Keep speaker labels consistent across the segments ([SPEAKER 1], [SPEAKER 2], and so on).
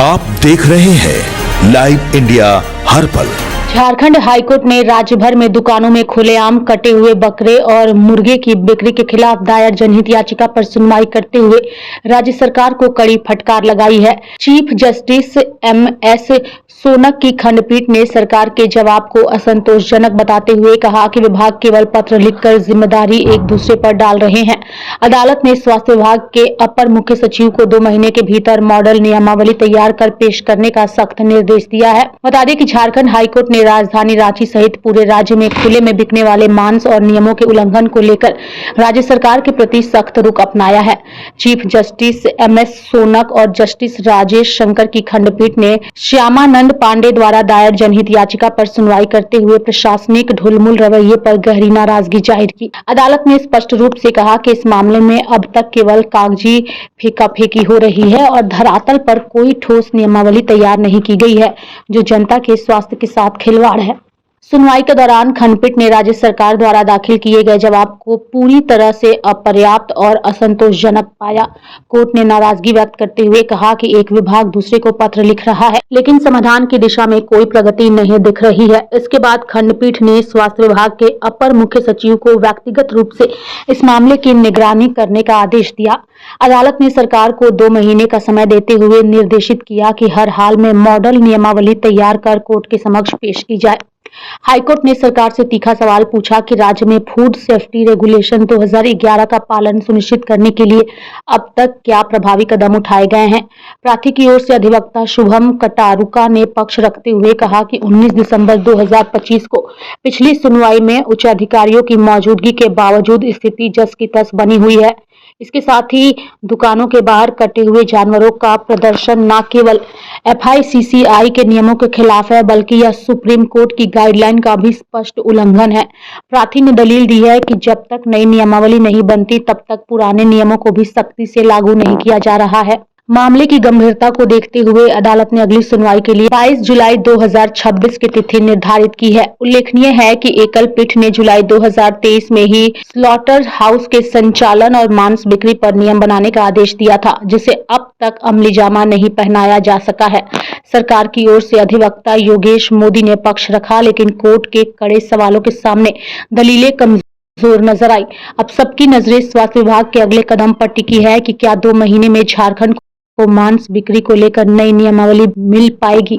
[SPEAKER 1] आप देख रहे हैं लाइव इंडिया हर पल।
[SPEAKER 2] झारखंड हाईकोर्ट ने राज्य भर में दुकानों में खुलेआम कटे हुए बकरे और मुर्गे की बिक्री के खिलाफ दायर जनहित याचिका पर सुनवाई करते हुए राज्य सरकार को कड़ी फटकार लगाई है। चीफ जस्टिस MS सोनक की खंडपीठ ने सरकार के जवाब को असंतोषजनक बताते हुए कहा कि विभाग केवल पत्र लिखकर जिम्मेदारी एक दूसरे पर डाल रहे हैं। अदालत ने स्वास्थ्य विभाग के अपर मुख्य सचिव को 2 महीने के भीतर मॉडल नियमावली तैयार कर पेश करने का सख्त निर्देश दिया है। बता दें कि झारखंड हाईकोर्ट ने राजधानी रांची सहित पूरे राज्य में खुले में बिकने वाले मांस और नियमों के उल्लंघन को लेकर राज्य सरकार के प्रति सख्त रुख अपनाया है। चीफ जस्टिस MS सोनक और जस्टिस राजेश शंकर की खंडपीठ ने श्यामानंद पांडे द्वारा दायर जनहित याचिका पर सुनवाई करते हुए प्रशासनिक ढुलमुल रवैये पर गहरी नाराजगी जाहिर की। अदालत ने स्पष्ट रूप से कहा कि इस मामले में अब तक केवल कागजी फेंकाफेंकी हो रही है और धरातल पर कोई ठोस नियमावली तैयार नहीं की गई है, जो जनता के स्वास्थ्य के साथ खिलवाड़ है। सुनवाई के दौरान खंडपीठ ने राज्य सरकार द्वारा दाखिल किए गए जवाब को पूरी तरह से अपर्याप्त और असंतोषजनक पाया। कोर्ट ने नाराजगी व्यक्त करते हुए कहा कि एक विभाग दूसरे को पत्र लिख रहा है, लेकिन समाधान की दिशा में कोई प्रगति नहीं दिख रही है। इसके बाद खंडपीठ ने स्वास्थ्य विभाग के अपर मुख्य सचिव को व्यक्तिगत रूप से इस मामले की निगरानी करने का आदेश दिया। अदालत ने सरकार को 2 महीने का समय देते हुए निर्देशित किया कि हर हाल में मॉडल नियमावली तैयार कर कोर्ट के समक्ष पेश की जाए। हाईकोर्ट ने सरकार से तीखा सवाल पूछा कि राज्य में फूड सेफ्टी रेगुलेशन 2011 का पालन सुनिश्चित करने के लिए अब तक क्या प्रभावी कदम उठाए गए हैं। प्रार्थी की ओर से अधिवक्ता शुभम कटारुका ने पक्ष रखते हुए कहा कि 19 दिसंबर 2025 को पिछली सुनवाई में उच्च अधिकारियों की मौजूदगी के बावजूद स्थिति जस की तस बनी हुई है। इसके साथ ही दुकानों के बाहर कटे हुए जानवरों का प्रदर्शन न केवल FICCI के नियमों के खिलाफ है, बल्कि यह सुप्रीम कोर्ट की गाइडलाइन का भी स्पष्ट उल्लंघन है। प्रार्थी ने दलील दी है कि जब तक नई नियमावली नहीं बनती, तब तक पुराने नियमों को भी सख्ती से लागू नहीं किया जा रहा है। मामले की गंभीरता को देखते हुए अदालत ने अगली सुनवाई के लिए 22 जुलाई 2026 की तिथि निर्धारित की है। उल्लेखनीय है कि एकल पीठ ने जुलाई 2023 में ही स्लॉटर हाउस के संचालन और मांस बिक्री पर नियम बनाने का आदेश दिया था, जिसे अब तक अमलीजामा नहीं पहनाया जा सका है। सरकार की ओर से अधिवक्ता योगेश मोदी ने पक्ष रखा, लेकिन कोर्ट के कड़े सवालों के सामने दलीलें कमजोर नजर आई। अब सबकी नजरें स्वास्थ्य विभाग के अगले कदम पर टिकी है कि क्या 2 महीने में झारखंड को मांस बिक्री को लेकर नई नियमावली मिल पाएगी।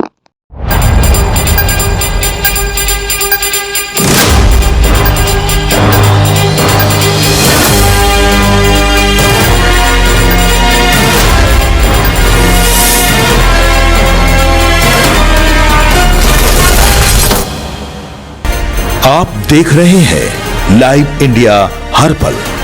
[SPEAKER 1] आप देख रहे हैं लाइव इंडिया हर पल।